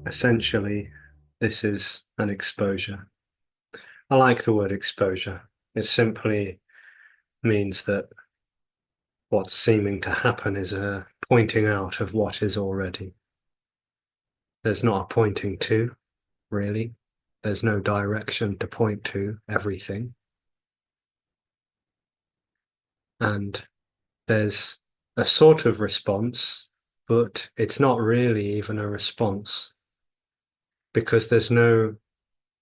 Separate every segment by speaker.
Speaker 1: Essentially, this is an exposure. I like the word exposure. It simply means that what's seeming to happen is a pointing out of what is already. There's not a pointing to, really. There's no direction to point to everything. And there's a sort of response, but it's not really even a response because there's no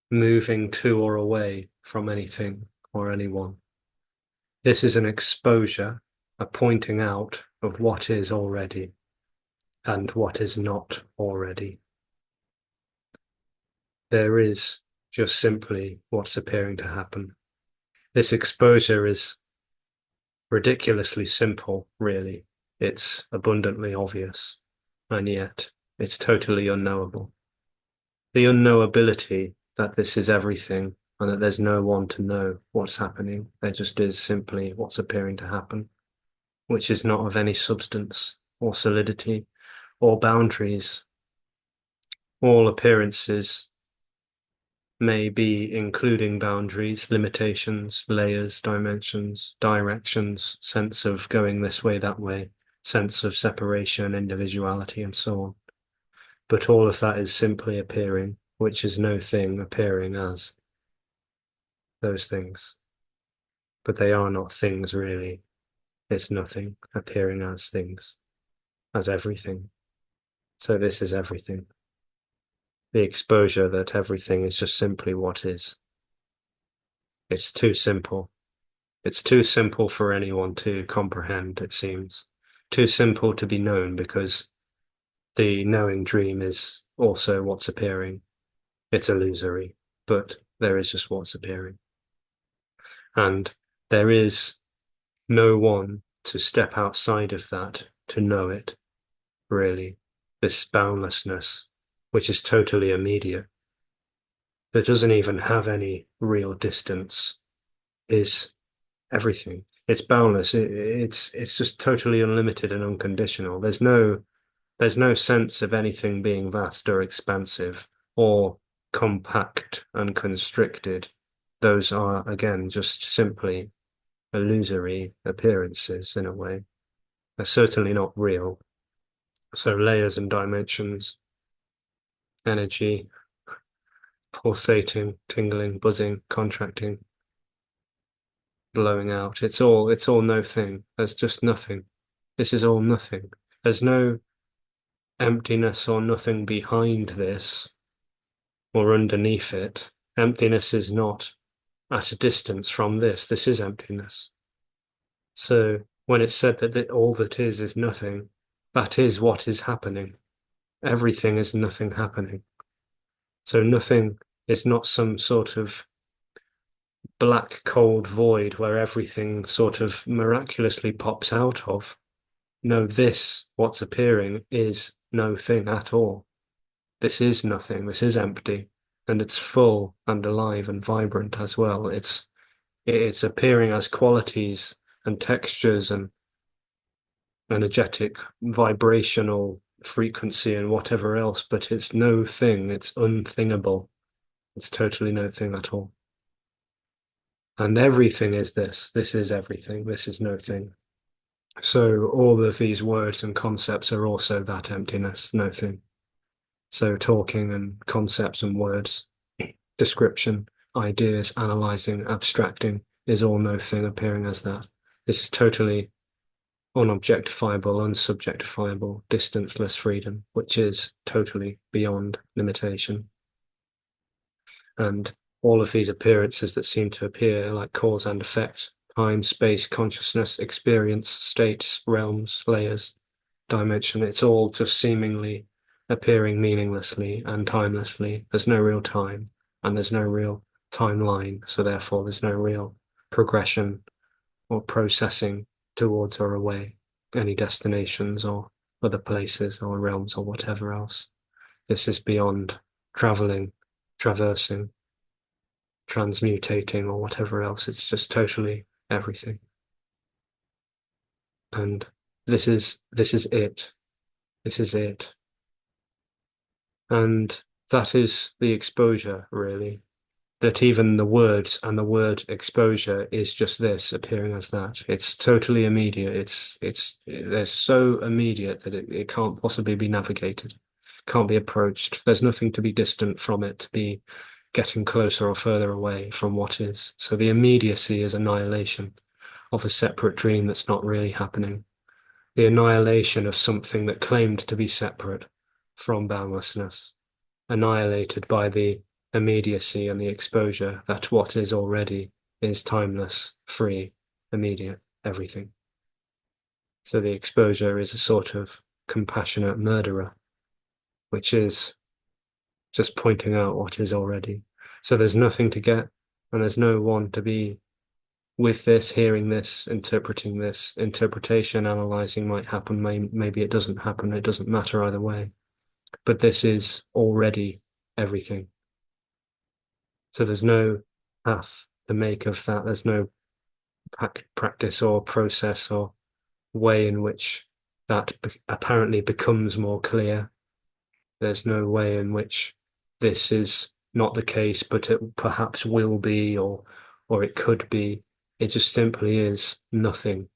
Speaker 1: moving to or away from anything or anyone. This is an exposure, a pointing out of what is already and what is not already. There is just simply what's appearing to happen. This exposure is ridiculously simple, really. It's abundantly obvious, and yet it's totally unknowable. The unknowability that this is everything and that there's no one to know what's happening. There just is simply what's appearing to happen, which is not of any substance or solidity or boundaries. All appearances may be including boundaries, limitations, layers, dimensions, directions, sense of going this way, that way, sense of separation, individuality, and so on. But all of that is simply appearing, which is no thing appearing as those things. But they are not things, really. It's nothing appearing as things, as everything. So this is everything. The exposure that everything is just simply what is. It's too simple. It's too simple for anyone to comprehend, it seems. Too simple to be known because the knowing dream is also what's appearing. It's illusory, but there is just what's appearing. And there is no one to step outside of that to know it, really. This boundlessness, which is totally immediate, that doesn't even have any real distance, is everything. It's boundless. It's just totally unlimited and unconditional. There's no sense of anything being vast or expansive or compact and constricted. Those are, again, just simply illusory appearances in a way. They're certainly not real. So layers and dimensions, energy, pulsating, tingling, buzzing, contracting, blowing out. It's all no thing. There's just nothing. This is all nothing. There's no emptiness or nothing behind this or underneath it. Emptiness is not at a distance from this. This is emptiness. So when it's said that all that is nothing, that is what is happening. Everything is nothing happening. So nothing is not some sort of black, cold void where everything sort of miraculously pops out of. No, this, what's appearing, is no thing at all. This is nothing. This is empty. And it's full and alive and vibrant as well. It's appearing as qualities and textures and energetic, vibrational frequency and whatever else, but it's no thing. It's unthingable. It's totally no thing at all. And everything is this. This is everything. This is no thing. So all of these words and concepts are also that emptiness, no thing. So talking and concepts and words, description, ideas, analyzing, abstracting is all no thing appearing as that. This is totally unobjectifiable, unsubjectifiable, distanceless freedom, which is totally beyond limitation. And all of these appearances that seem to appear like cause and effect, time, space, consciousness, experience, states, realms, layers, dimension, it's all just seemingly appearing meaninglessly and timelessly. There's no real time and there's no real timeline. So therefore there's no real progression or processing towards or away any destinations or other places or realms or whatever else. This is beyond traveling, traversing, transmutating or whatever else. It's just totally everything. And this is it. This is it. And that is the exposure, really. That even the words and the word exposure is just this appearing as that. It's totally immediate. They're so immediate that it can't possibly be navigated, can't be approached. There's nothing to be distant from it, to be getting closer or further away from what is. So the immediacy is annihilation of a separate dream that's not really happening. The annihilation of something that claimed to be separate from boundlessness, annihilated by the immediacy and the exposure that what is already is timeless, free, immediate, everything. So the exposure is a sort of compassionate murderer, which is just pointing out what is already. So there's nothing to get, and there's no one to be with this, hearing this, interpreting this. Interpretation, analyzing might happen, maybe it doesn't happen, it doesn't matter either way. But this is already everything. So there's no path to make of that. There's no practice or process or way in which that apparently becomes more clear. There's no way in which this is not the case, but it perhaps will be, or it could be. It just simply is nothing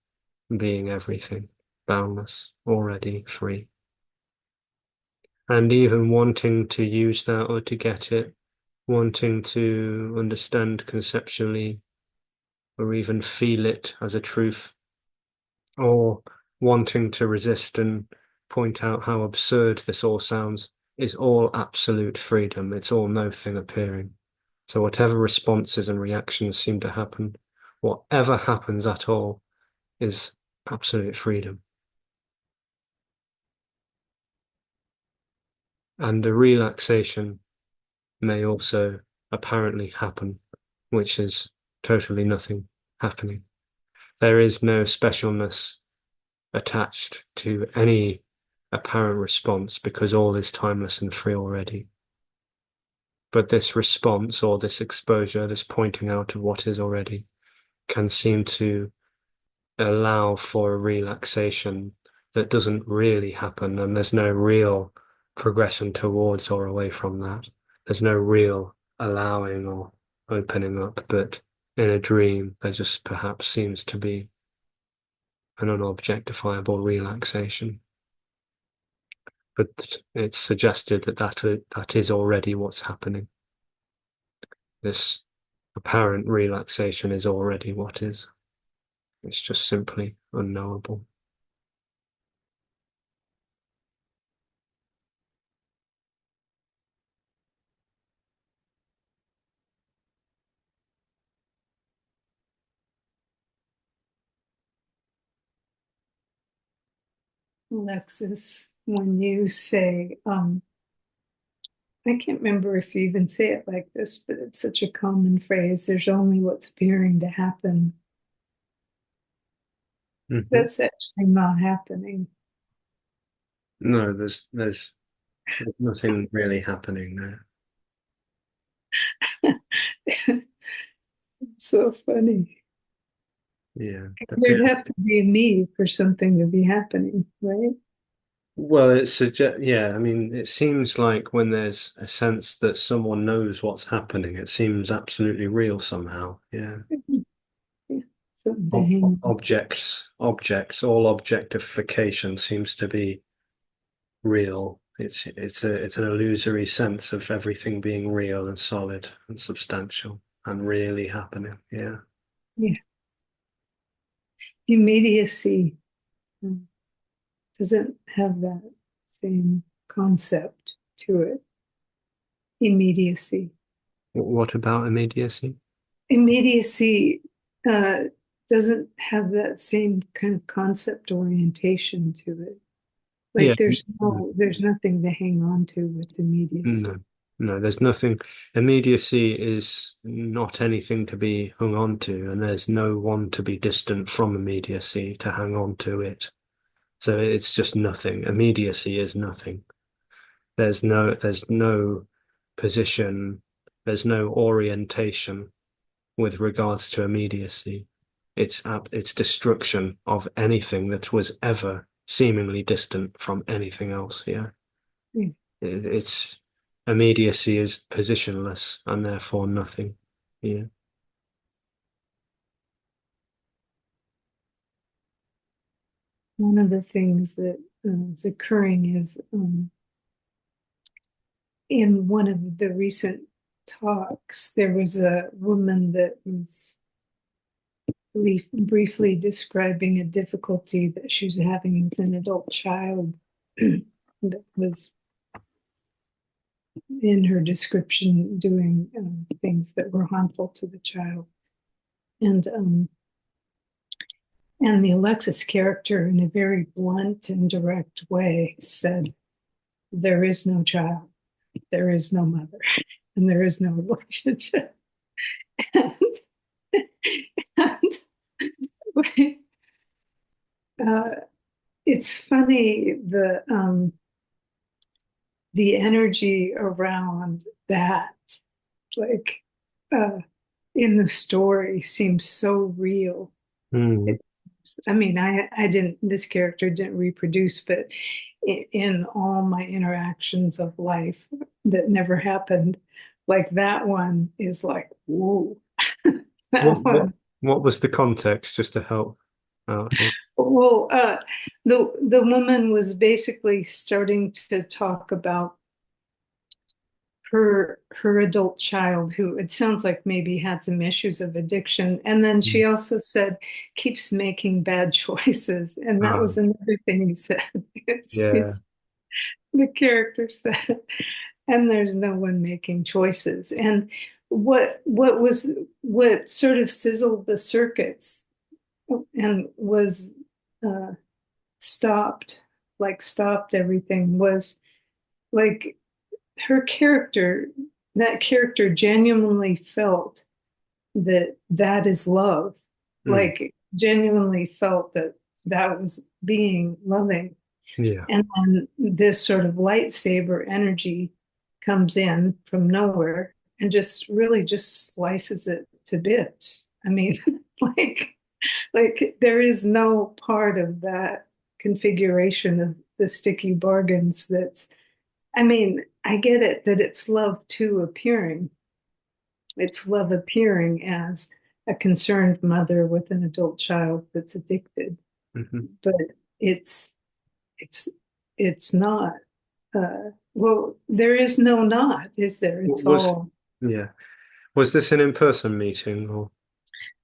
Speaker 1: being everything, boundless, already free. And even wanting to use that or to get it, wanting to understand conceptually or even feel it as a truth, or wanting to resist and point out how absurd this all sounds, is all absolute freedom. It's all nothing appearing. So whatever responses and reactions seem to happen, whatever happens at all, is absolute freedom. And a relaxation may also apparently happen, which is totally nothing happening. There is no specialness attached to any apparent response because all is timeless and free already. But this response or this exposure, this pointing out of what is already, can seem to allow for a relaxation that doesn't really happen, and there's no real progression towards or away from that. There's no real allowing or opening up, but in a dream, there just perhaps seems to be an unobjectifiable relaxation. But it's suggested that is already what's happening. This apparent relaxation is already what is. It's just simply unknowable.
Speaker 2: Alexis, when you say, I can't remember if you even say it like this, but it's such a common phrase, there's only what's appearing to happen.
Speaker 1: Mhm.
Speaker 2: That's actually not happening.
Speaker 1: No, there's nothing really happening there.
Speaker 2: So funny.
Speaker 1: Yeah.
Speaker 2: There'd have to be me for something to be happening, right?
Speaker 1: Well, yeah, I mean, it seems like when there's a sense that someone knows what's happening, it seems absolutely real somehow. Yeah.
Speaker 2: Yeah, something to hang on.
Speaker 1: All objectification seems to be real. It's an illusory sense of everything being real and solid and substantial and really happening. Yeah.
Speaker 2: Yeah. Immediacy doesn't have that same concept to it. Immediacy.
Speaker 1: What about immediacy?
Speaker 2: Immediacy uh, doesn't have that same kind of concept orientation to it.
Speaker 1: Yeah.
Speaker 2: Like there's nothing to hang on to with immediacy.
Speaker 1: No, no, there's nothing. Immediacy is not anything to be hung on to, and there's no one to be distant from immediacy to hang on to it. So it's just nothing. Immediacy is nothing. There's no position There's no orientation with regards to immediacy. It's destruction of anything that was ever seemingly distant from anything else. Yeah,
Speaker 2: Yeah.
Speaker 1: it's immediacy is positionless and therefore nothing. Yeah.
Speaker 2: One of the things that is occurring is in one of the recent talks, there was a woman that was briefly describing a difficulty that she was having with an adult child that was in her description doing things that were harmful to the child. And the Alexis character, in a very blunt and direct way, said, "There is no child, there is no mother, and there is no relationship." And, and uh, it's funny the energy around that, like uh, in the story, seems so real.
Speaker 1: Mm.
Speaker 2: It, I mean, I didn't. This character didn't reproduce, but in all my interactions of life that never happened, like that one is like, whoa,
Speaker 1: What
Speaker 2: that
Speaker 1: what
Speaker 2: one.
Speaker 1: what was the context just to help out here?
Speaker 2: Well, the woman was basically starting to talk about her adult child who it sounds like maybe had some issues of addiction, and then she
Speaker 1: Mm.
Speaker 2: also said keeps making bad choices, and that was
Speaker 1: Um,
Speaker 2: another thing he said.
Speaker 1: yeah.
Speaker 2: The character said, and there's no one making choices. And what sort of sizzled the circuits and was uh, stopped, like stopped everything, was like her character, that character genuinely felt that that is love,
Speaker 1: Mm.
Speaker 2: like genuinely felt that that was being loving.
Speaker 1: Yeah.
Speaker 2: And then this sort of lightsaber energy comes in from nowhere and just really just slices it to bits. I mean, like like there is no part of that configuration of the sticky bargains that's, I mean, I get it that it's love too appearing. It's love appearing as a concerned mother with an adult child that's addicted,
Speaker 1: Hmm.
Speaker 2: but it's it's it's not. Well, there is no not, is there? It's
Speaker 1: Was
Speaker 2: all.
Speaker 1: yeah. Was this an in-person meeting or?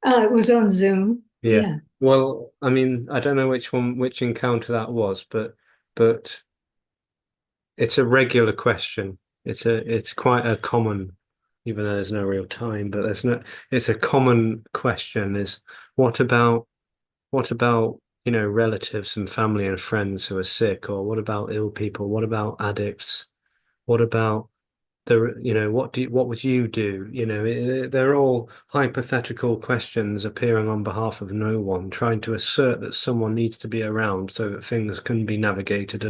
Speaker 2: It was on Zoom.
Speaker 1: Yeah.
Speaker 2: Yeah.
Speaker 1: Well, I mean, I don't know which encounter that was, but it's a regular question. It's quite a common, even though there's no real time, but there's no, it's a common question is what about what about, relatives and family and friends who are sick, or what about ill people? What about addicts? What about what would you do? They're all hypothetical questions appearing on behalf of no one, trying to assert that someone needs to be around so that things can be navigated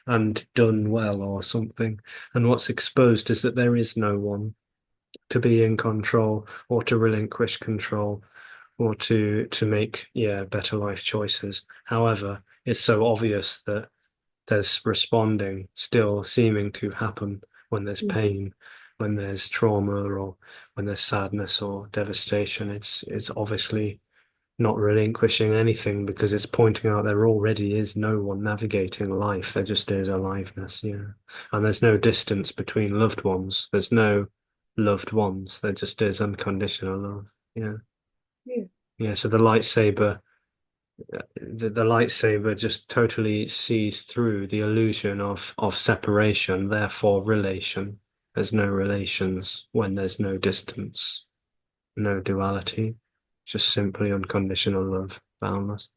Speaker 1: and done well or something. And what's exposed is that there is no one to be in control or to relinquish control or to make, better life choices. However, it's so obvious that there's responding still seeming to happen when there's pain, when there's trauma, or when there's sadness or devastation. It's obviously not relinquishing anything because it's pointing out there already is no one navigating life. There just is aliveness, yeah. And there's no distance between loved ones. There's no loved ones. There just is unconditional love. Yeah.
Speaker 2: Yeah.
Speaker 1: Yeah. So the lightsaber just totally sees through the illusion of separation, therefore relation. There's no relations when there's no distance, no duality, just simply unconditional love, boundless.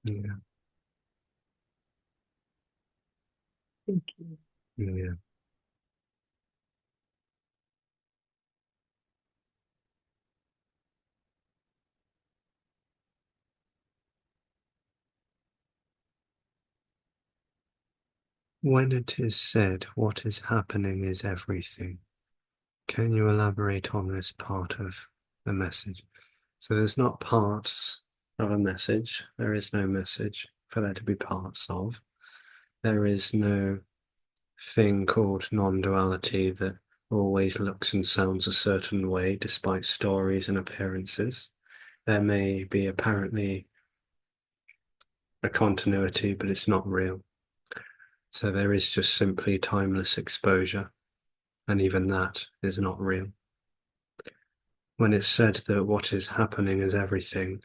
Speaker 1: Yeah,
Speaker 2: Thank you.
Speaker 1: yeah. When it is said what is happening is everything, can you elaborate on this part of the message? So there's not parts of a message. There is no message for there to be parts of. There is no thing called non-duality that always looks and sounds a certain way despite stories and appearances. There may be apparently a continuity, but it's not real. So there is just simply timeless exposure, and even that is not real. When it's said that what is happening is everything,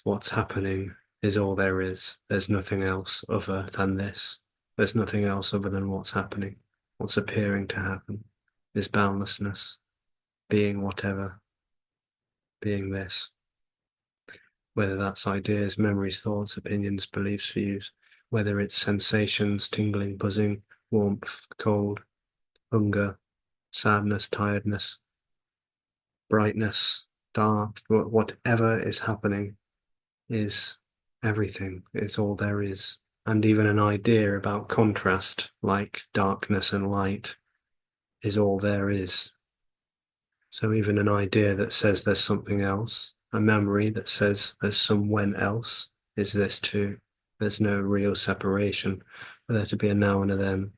Speaker 1: what's happening, is all there is. There's nothing else other than this. There's nothing else other than what's happening. What's appearing to happen is boundlessness, being whatever, being this. Whether that's ideas, memories, thoughts, opinions, beliefs, views, whether it's sensations, tingling, buzzing, warmth, cold, hunger, sadness, tiredness, brightness, dark, whatever is happening is everything. It's all there is. And even an idea about contrast, like darkness and light, is all there is. So even an idea that says there's something else, a memory that says there's someone else, is this too. There's no real separation for there to be a now and a then.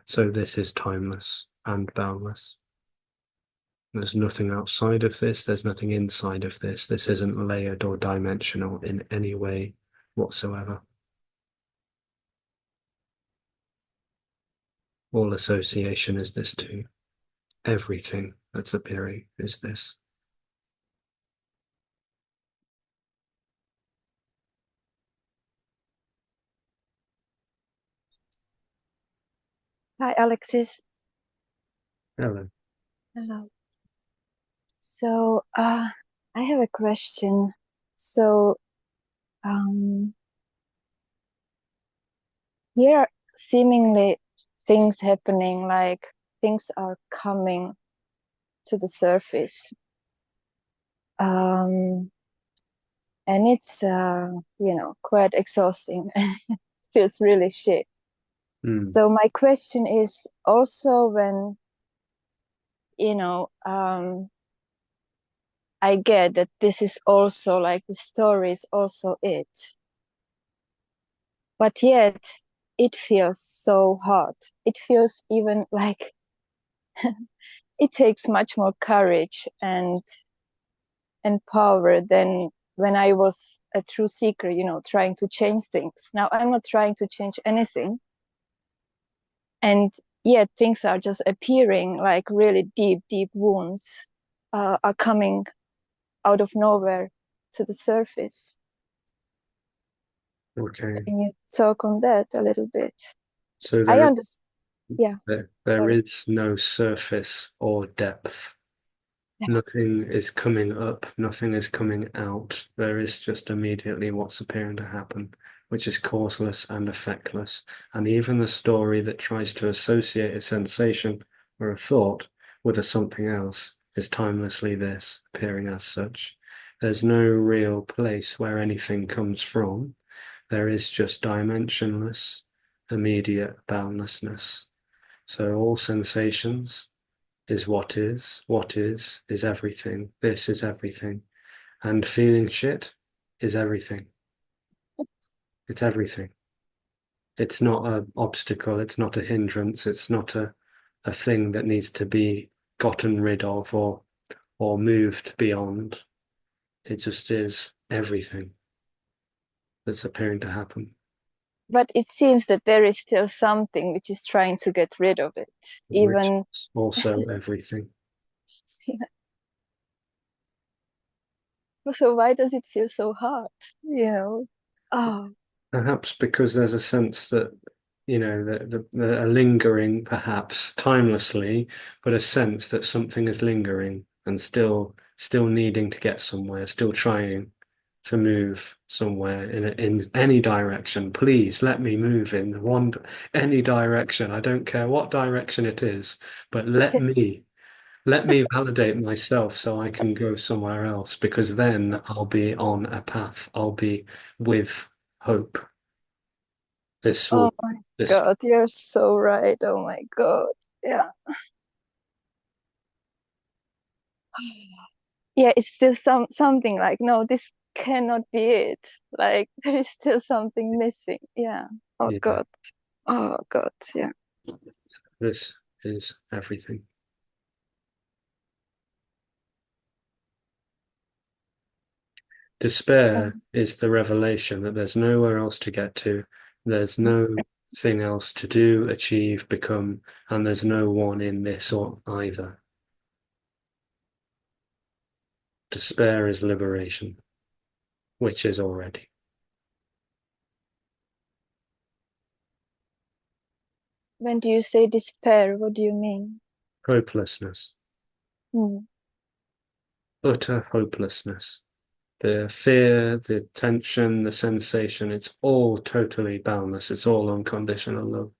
Speaker 1: So this is timeless and boundless. There's nothing outside of this. There's nothing inside of this. This isn't layered or dimensional in any way whatsoever. All association is this too. Everything that's appearing is this.
Speaker 3: Hi, Alexis.
Speaker 1: Hello.
Speaker 3: Hello. So, I have a question. So, um, here are seemingly things happening, like things are coming to the surface. And it's, quite exhausting and feels really shit.
Speaker 1: Mm.
Speaker 3: So my question is also when, I get that this is also like the story is also it. But yet it feels so hard. It feels even like it takes much more courage and power than when I was a true seeker, trying to change things. Now I'm not trying to change anything. And yet things are just appearing like really deep, deep wounds are coming out of nowhere to the surface.
Speaker 1: Okay.
Speaker 3: Can you talk on that a little bit?
Speaker 1: So
Speaker 3: I understand. Yeah,
Speaker 1: there
Speaker 3: sorry.
Speaker 1: is no surface or depth.
Speaker 3: Yeah.
Speaker 1: Nothing is coming up, nothing is coming out. There is just immediately what's appearing to happen, which is causeless and effectless. And even the story that tries to associate a sensation or a thought with a something else is timelessly this, appearing as such. There's no real place where anything comes from. There is just dimensionless, immediate boundlessness. So all sensations is what is everything. This is everything. And feeling shit is everything. It's everything. It's not an obstacle, it's not a hindrance, it's not a thing that needs to be gotten rid of or moved beyond. It just is everything that's appearing to happen.
Speaker 3: But it seems that there is still something which is trying to get rid of it.
Speaker 1: Which
Speaker 3: Even,
Speaker 1: is also everything.
Speaker 3: so why does it feel so hard? Oh,
Speaker 1: Perhaps because there's a sense that, a lingering, perhaps timelessly, but a sense that something is lingering and still needing to get somewhere, still trying to move somewhere in any direction. Please let me move in any direction. I don't care what direction it is, but
Speaker 3: yes.
Speaker 1: let me validate myself so I can go somewhere else, because then I'll be on a path. I'll be with hope. This
Speaker 3: Oh
Speaker 1: will,
Speaker 3: my
Speaker 1: this,
Speaker 3: God, you're so right. Oh my God. Yeah. Yeah, it's still something like, no, this cannot be it. Like there is still something missing. Yeah. Oh
Speaker 1: yeah,
Speaker 3: God. Oh God. Yeah.
Speaker 1: this is everything. Despair is the revelation that there's nowhere else to get to, there's no thing else to do, achieve, become, and there's no one in this or either. Despair is liberation, which is already.
Speaker 3: When do you say despair, what do you mean?
Speaker 1: Hopelessness,
Speaker 3: Hmm.
Speaker 1: utter hopelessness. The fear, the tension, the sensation, it's all totally boundless. It's all unconditional love.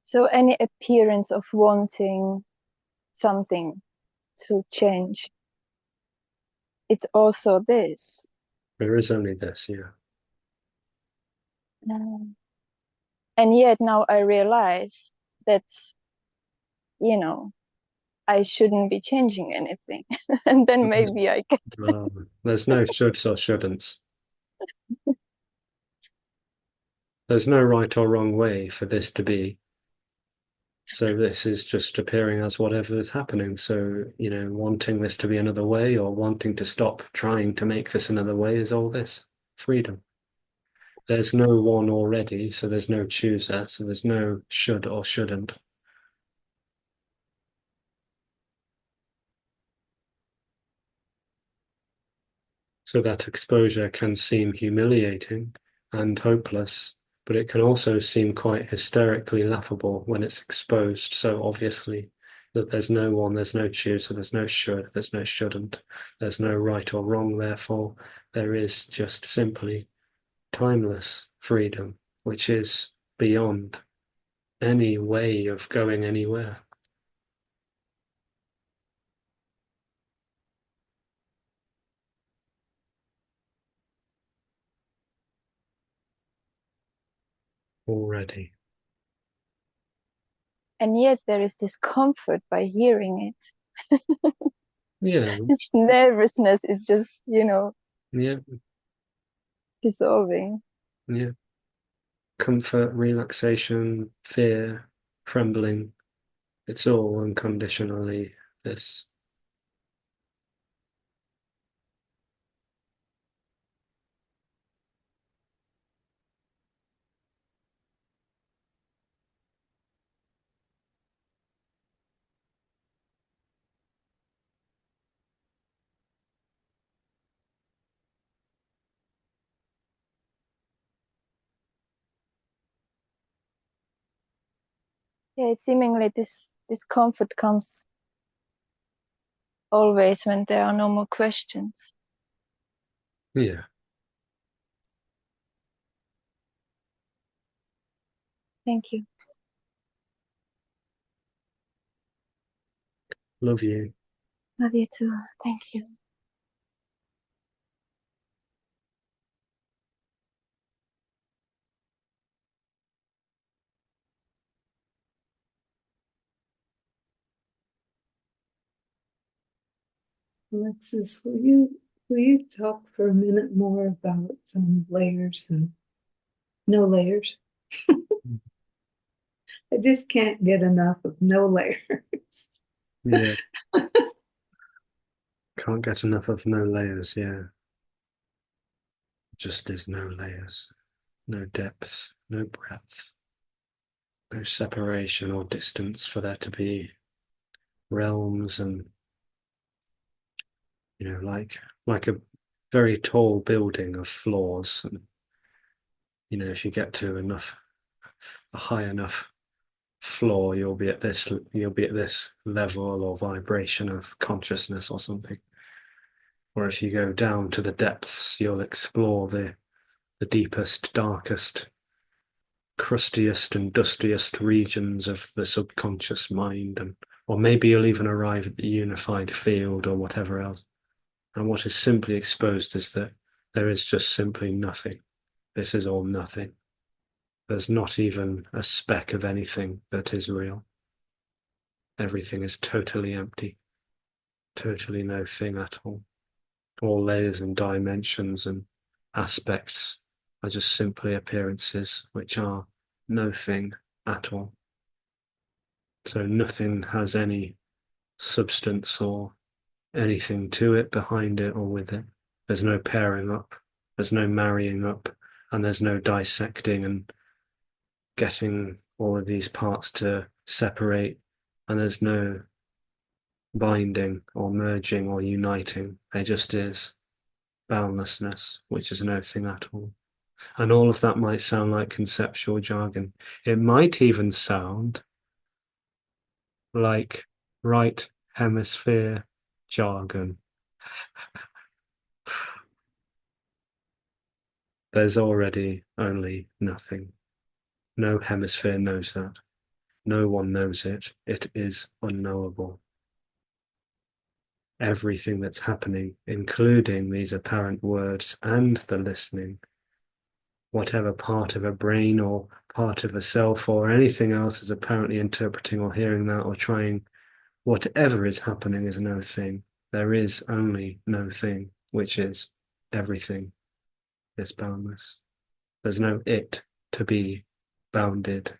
Speaker 3: So any appearance of wanting something to change, it's also this.
Speaker 1: There is only this, yeah.
Speaker 3: Mm. And yet now I realize that, you know, I shouldn't be changing anything. And then maybe I can.
Speaker 1: There's no shoulds or shouldn'ts. There's no right or wrong way for this to be. So this is just appearing as whatever is happening. So, wanting this to be another way or wanting to stop trying to make this another way is all this freedom. There's no one already, so there's no chooser, so there's no should or shouldn't. So that exposure can seem humiliating and hopeless, but it can also seem quite hysterically laughable when it's exposed so obviously that there's no one, there's no chooser, there's no should, there's no shouldn't, there's no right or wrong, therefore, there is just simply timeless freedom, which is beyond any way of going anywhere. Already.
Speaker 3: And yet there is this comfort by hearing it.
Speaker 1: Yeah,
Speaker 3: This nervousness is just,
Speaker 1: yeah,
Speaker 3: dissolving.
Speaker 1: yeah. Comfort, relaxation, fear, trembling. It's all unconditionally this.
Speaker 3: Yeah, it's seemingly this comfort comes always when there are no more questions.
Speaker 1: Yeah,
Speaker 3: Thank you.
Speaker 1: love you.
Speaker 3: Love you too. Thank you.
Speaker 2: Alexis, will you talk for a minute more about some layers and no layers? I just can't get enough of no layers.
Speaker 1: Yeah, can't get enough of no layers. Yeah, just is no layers, no depth, no breadth, no separation or distance for there to be realms and, like a very tall building of floors. And, if you get to a high enough floor, you'll be at this level or vibration of consciousness or something. Or if you go down to the depths, you'll explore the deepest, darkest crustiest and dustiest regions of the subconscious mind, and or maybe you'll even arrive at the unified field or whatever else. And what is simply exposed is that there is just simply nothing. This is all nothing. There's not even a speck of anything that is real. Everything is totally empty, totally no thing at all. All layers and dimensions and aspects are just simply appearances, which are no thing at all. So nothing has any substance or anything to it, behind it, or with it. There's no pairing up, there's no marrying up, and there's no dissecting and getting all of these parts to separate, and there's no binding or merging or uniting. There just is boundlessness, which is no thing at all. And all of that might sound like conceptual jargon. It might even sound like right hemisphere jargon. There's already only nothing. No hemisphere knows that. No one knows it. It is unknowable. Everything that's happening, including these apparent words and the listening, whatever part of a brain or part of a self or anything else is apparently interpreting or hearing that or trying, whatever is happening is no thing. There is only no thing, which is everything is boundless. There's no it to be bounded.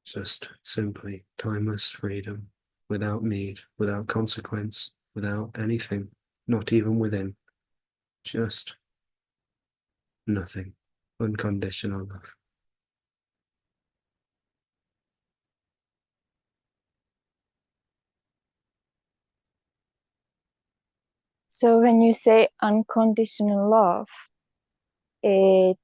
Speaker 1: Just simply timeless freedom, without need, without consequence, without anything, not even within. Just nothing. Unconditional love.
Speaker 3: So when you say unconditional love, it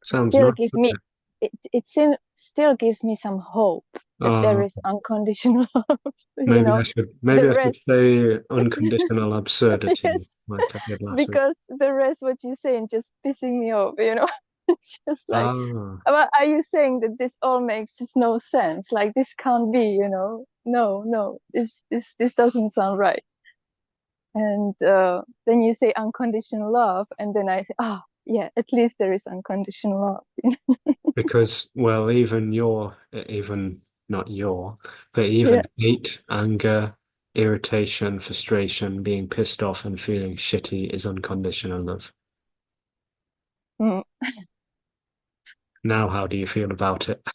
Speaker 1: Sounds
Speaker 3: still
Speaker 1: nice,
Speaker 3: gives
Speaker 1: doesn't
Speaker 3: me
Speaker 1: it?
Speaker 3: still gives me some hope that there
Speaker 1: Uh,
Speaker 3: is unconditional love. You
Speaker 1: maybe I
Speaker 3: know,
Speaker 1: should
Speaker 3: the
Speaker 1: maybe I should
Speaker 3: rest,
Speaker 1: say unconditional absurdity,
Speaker 3: yes,
Speaker 1: like I did last week.
Speaker 3: because the rest what you're saying just pissing me off. You know, it's just like,
Speaker 1: Ah,
Speaker 3: well, are you saying that this all makes just no sense? Like this can't be. You know, no, this doesn't sound right. And then you say unconditional love, and then I say, oh yeah, at least there is unconditional love.
Speaker 1: because well, even not your, but
Speaker 3: Yeah.
Speaker 1: even hate, anger, irritation, frustration, being pissed off and feeling shitty is unconditional love.
Speaker 3: Mm.
Speaker 1: Now, how do you feel about it?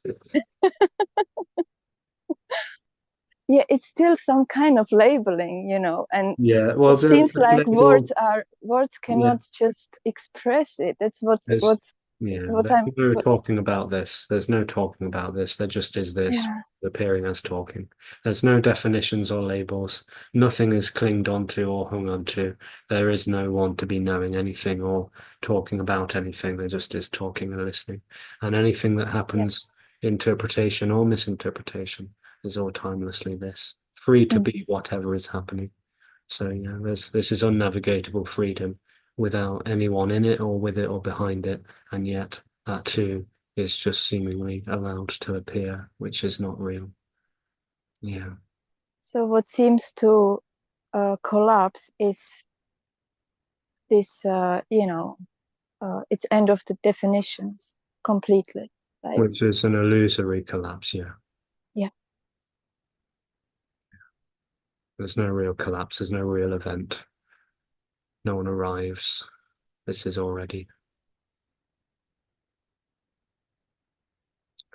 Speaker 3: Yeah, it's still some kind of labeling, you know, and
Speaker 1: Yeah, well,
Speaker 3: it
Speaker 1: the
Speaker 3: seems like
Speaker 1: label,
Speaker 3: words
Speaker 1: yeah,
Speaker 3: cannot just express it. That's
Speaker 1: there's, yeah,
Speaker 3: what
Speaker 1: there's
Speaker 3: I'm
Speaker 1: no
Speaker 3: what,
Speaker 1: talking about this. There's no talking about this. There just is this
Speaker 3: yeah,
Speaker 1: appearing as talking. There's no definitions or labels. Nothing is clinged onto or hung onto. There is no one to be knowing anything or talking about anything. There just is talking and listening. And anything that happens,
Speaker 3: yes.
Speaker 1: interpretation or misinterpretation, is all timelessly this. Free to be
Speaker 3: Mhm.
Speaker 1: whatever is happening. So yeah, this is unnavigatable freedom without anyone in it or with it or behind it, and yet that too is just seemingly allowed to appear, which is not real. Yeah,
Speaker 3: So what seems to collapse is this, it's end of the definitions completely. Like,
Speaker 1: which is an illusory collapse. Yeah,
Speaker 3: yeah.
Speaker 1: there's no real collapse. There's no real event. No one arrives. This is already.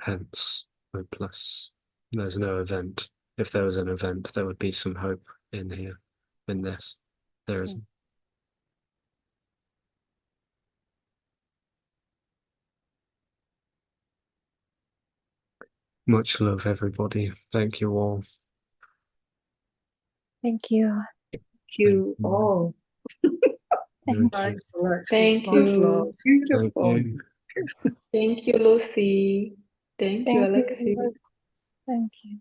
Speaker 1: Hence, hopeless. There's no event. If there was an event, there would be some hope in here, in this. There
Speaker 3: Mm.
Speaker 1: isn't. Much love, everybody. Thank you all.
Speaker 3: Thank you.
Speaker 1: Thank
Speaker 2: You
Speaker 1: you.
Speaker 2: all.
Speaker 3: Thank
Speaker 1: Thank
Speaker 3: you.
Speaker 1: you.
Speaker 2: Nice, Alexis.
Speaker 4: Thank
Speaker 2: Much love.
Speaker 4: you.
Speaker 1: Thank
Speaker 2: Beautiful.
Speaker 1: you.
Speaker 4: Thank you, Lucy. Thank you,
Speaker 3: Thank you.
Speaker 4: Alexis.
Speaker 3: Thank you.